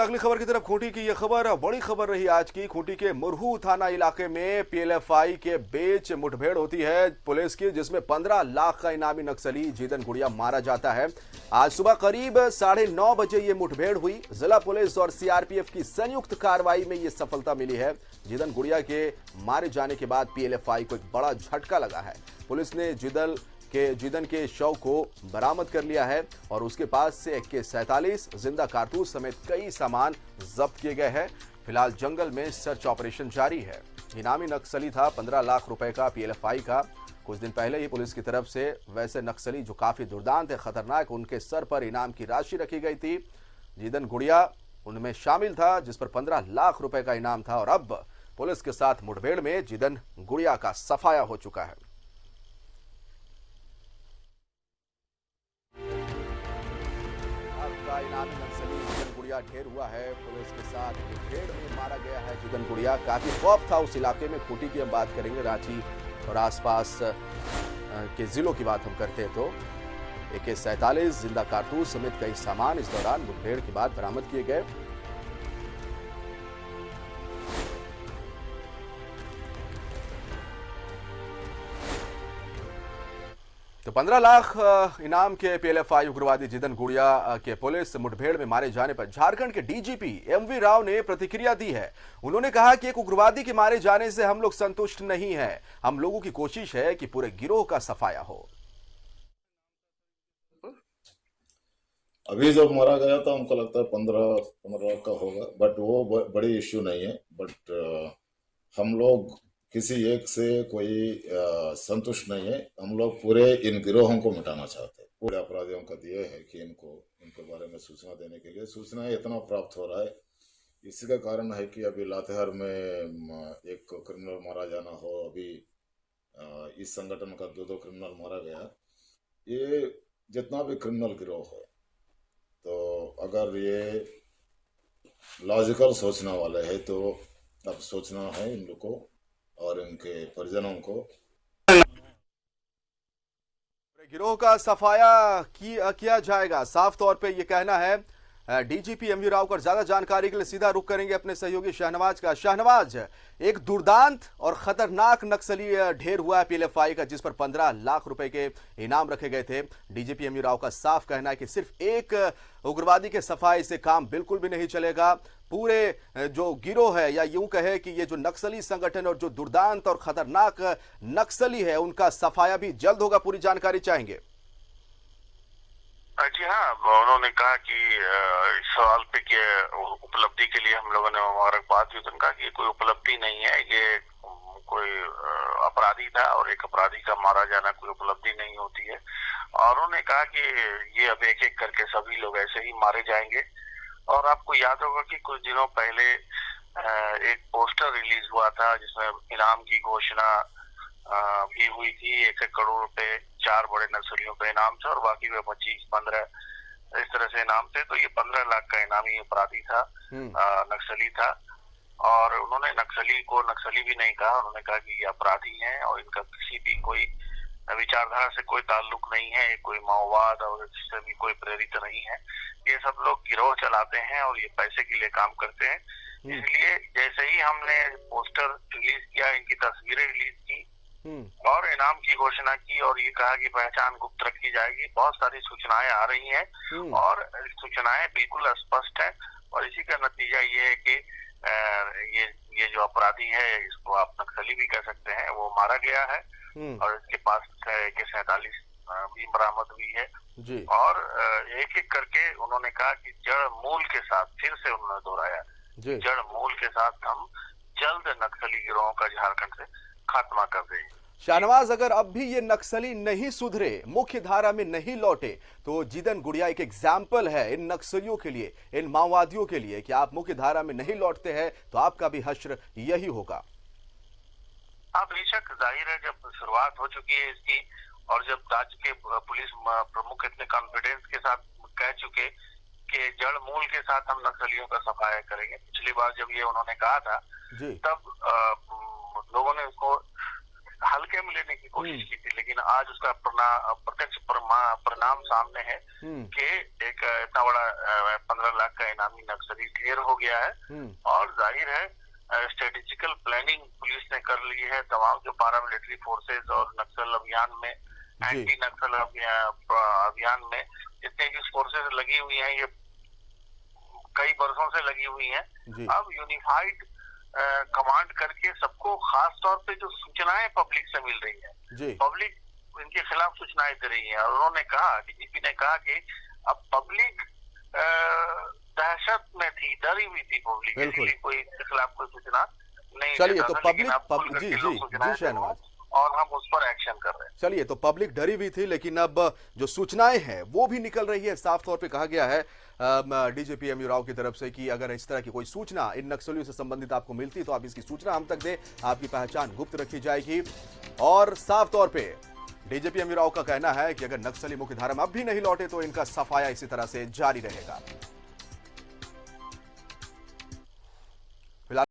हैं अगली खबर की तरफ। खूंटी की यह खबर बड़ी खबर रही आज की। खूंटी के मुरहू थाना इलाके में पीएलएफआई के बीच मुठभेड़ होती है पुलिस की, जिसमें 15 लाख का इनामी नक्सली जिदन गुड़िया मारा जाता है। आज सुबह करीब 9:30 बजे ये मुठभेड़ हुई। जिला पुलिस और सीआरपीएफ की संयुक्त कार्रवाई में ये सफलता मिली है। जिदन गुड़िया के मारे जाने के बाद पीएलएफआई को एक बड़ा झटका लगा है। पुलिस ने जिदन के शव को बरामद कर लिया है और उसके पास से AK-47 जिंदा कारतूस समेत कई सामान जब्त किए गए हैं। फिलहाल जंगल में सर्च ऑपरेशन जारी है। इनामी नक्सली था 15 लाख रुपए का पीएलएफआई का। कुछ दिन पहले ही पुलिस की तरफ से वैसे नक्सली जो काफी दुर्दांत है, खतरनाक, उनके सर पर इनाम की राशि रखी गई थी। जिदन गुड़िया उनमें शामिल था, जिस पर 15 लाख रुपए का इनाम था। और अब पुलिस के साथ मुठभेड़ में जिदन गुड़िया का सफाया हो चुका है। इनामी नक्सली जिदन गुड़िया ढेर हुआ है। पुलिस के साथ मुठभेड़ में मारा गया है जिदन गुड़िया। काफी खौफ था उस इलाके में। खूंटी की हम बात करेंगे, रांची और आसपास के जिलों की बात हम करते हैं तो AK-47 जिंदा कारतूस समेत कई सामान इस दौरान मुठभेड़ के बाद बरामद किए गए। तो 15 लाख इनाम के पीएलएफआई उग्रवादी जिदन गुड़िया के पुलिस मुठभेड़ में मारे जाने पर झारखंड के डीजीपी MV राव ने प्रतिक्रिया दी है। उन्होंने कहा कि एक उग्रवादी के मारे जाने से हम लोग संतुष्ट नहीं हैं। हम लोगों की कोशिश है कि पूरे गिरोह का सफाया हो। अभी जब मारा गया था हमको लगता है 15 का होगा, बट वो बड़ी इश्यू नहीं है। बट हम लोग किसी एक से कोई संतुष्ट नहीं है। हम लोग पूरे इन गिरोहों को मिटाना चाहते हैं। पूरे अपराधियों का दिए है कि इनके बारे में सूचना देने के लिए सूचना इतना प्राप्त हो रहा है। इसी का कारण है कि अभी लातेहार में एक क्रिमिनल मारा जाना हो, अभी इस संगठन का 2 क्रिमिनल मारा गया। ये जितना भी क्रिमिनल गिरोह है, तो अगर ये लॉजिकल सोचने वाले हैं तो अब सोचना है इन लोग को और इनके परिजनों को। गिरोह का सफाया किया जाएगा, साफ तौर पे ये कहना है डीजीपी MV राव का। ज्यादा जानकारी के लिए सीधा रुख करेंगे अपने सहयोगी शहनवाज का। शहनवाज, एक दुर्दांत और खतरनाक नक्सली ढेर हुआ है पीएलएफआई का, जिस पर 15 लाख रुपए के इनाम रखे गए थे। डीजीपी MV राव का साफ कहना है कि सिर्फ एक उग्रवादी के सफाई से काम बिल्कुल भी नहीं चलेगा। पूरे जो गिरोह है, या यूं कहे कि ये जो नक्सली संगठन और जो दुर्दांत और खतरनाक नक्सली है, उनका सफाया भी जल्द होगा। पूरी जानकारी चाहेंगे। जी हाँ, उन्होंने कहा कि इस सवाल पे कि उपलब्धि के लिए हम लोगों ने मुबारकबाद दी। उन्होंने कहा कि ये कोई उपलब्धि नहीं है, ये कोई अपराधी था और एक अपराधी का मारा जाना कोई उपलब्धि नहीं होती है। और उन्होंने कहा कि ये अब एक एक करके सभी लोग ऐसे ही मारे जाएंगे। और आपको याद होगा कि कुछ दिनों पहले एक पोस्टर रिलीज हुआ था जिसमें इनाम की घोषणा भी हुई थी। 1 करोड़ रुपए 4 बड़े नक्सलियों पे इनाम था और बाकी में 25-15 इस तरह से इनाम थे। तो ये 15 लाख का इनामी अपराधी था, नक्सली था। और उन्होंने नक्सली को नक्सली भी नहीं कहा, उन्होंने कहा कि ये अपराधी हैं और इनका किसी भी कोई विचारधारा से कोई ताल्लुक नहीं है, कोई माओवाद और इससे भी कोई प्रेरित नहीं है। ये सब लोग गिरोह चलाते हैं और ये पैसे के लिए काम करते हैं। इसलिए जैसे ही हमने पोस्टर रिलीज किया, इनकी तस्वीरें रिलीज की और इनाम की घोषणा की और ये कहा कि पहचान गुप्त रखी जाएगी, बहुत सारी सूचनाएं आ रही हैं और सूचनाएं बिल्कुल स्पष्ट है। और इसी का नतीजा ये है कि ये जो अपराधी है, इसको आप नक्सली भी कह सकते हैं, वो मारा गया है और इसके पास AK-47 भी बरामद हुई है जी। और एक एक करके उन्होंने कहा कि जड़ मूल के साथ, फिर से उन्होंने दोहराया, जड़ मूल के साथ हम जल्द नक्सली गिरोहों का झारखंड से खात्मा कर देंगे। शाहनवाज, अगर अब भी ये नक्सली नहीं सुधरे, मुख्य धारा में नहीं लौटे, तो जिदन गुड़िया एक एग्जाम्पल है इन नक्सलियों के लिए, इन माओवादियों के लिए कि आप मुख्य धारा में नहीं लौटते हैं तो आपका भी हश्र यही होगा। हाँ, बेशक जाहिर है, जब शुरुआत हो चुकी है इसकी और जब राज्य के पुलिस प्रमुख इतने कॉन्फिडेंस के साथ कह चुके कि जड़ मूल के साथ हम नक्सलियों का सफाया करेंगे। पिछली बार जब ये उन्होंने कहा था तब लोगों ने उसको हल्के एम लेने की कोशिश की थी, लेकिन आज उसका प्रत्यक्ष परिणाम सामने है कि एक इतना बड़ा 15 लाख का इनामी नक्सली ढेर हो गया है। और जाहिर है स्ट्रेटेजिकल प्लानिंग पुलिस ने कर ली है। तमाम जो पारामिलिट्री फोर्सेज और नक्सल अभियान में, एंटी नक्सल अभियान में जितने भी फोर्सेज लगी हुई हैं, ये कई वर्षों से लगी हुई हैं। अब यूनिफाइड कमांड करके सबको, खास तौर पे जो सूचनाएं पब्लिक से मिल रही है, पब्लिक इनके खिलाफ सूचनाएं दे रही है। और उन्होंने कहा, डीजीपी ने कहा कि अब पब्लिक दहशत में थी, डरी हुई थी पब्लिक, इसलिए कोई इसके खिलाफ कोई सूचना नहीं। चलिए, तो पब्लिक जी शहनवाज, और हम उस पर एक्शन कर रहे हैं। चलिए, तो पब्लिक डरी हुई थी, लेकिन अब जो सूचनाएं हैं वो भी निकल रही है। साफ तौर पे कहा गया है डीजीपी एमयू राव की तरफ से कि अगर इस तरह की कोई सूचना इन नक्सलियों से संबंधित आपको मिलती तो आप इसकी सूचना हम तक दें, आपकी पहचान गुप्त रखी जाएगी। और साफ तौर पे डीजीपी एमयू राव का कहना है कि अगर नक्सली मुख्य धारा में अब भी नहीं लौटे तो इनका सफाया इसी तरह से जारी रहेगा।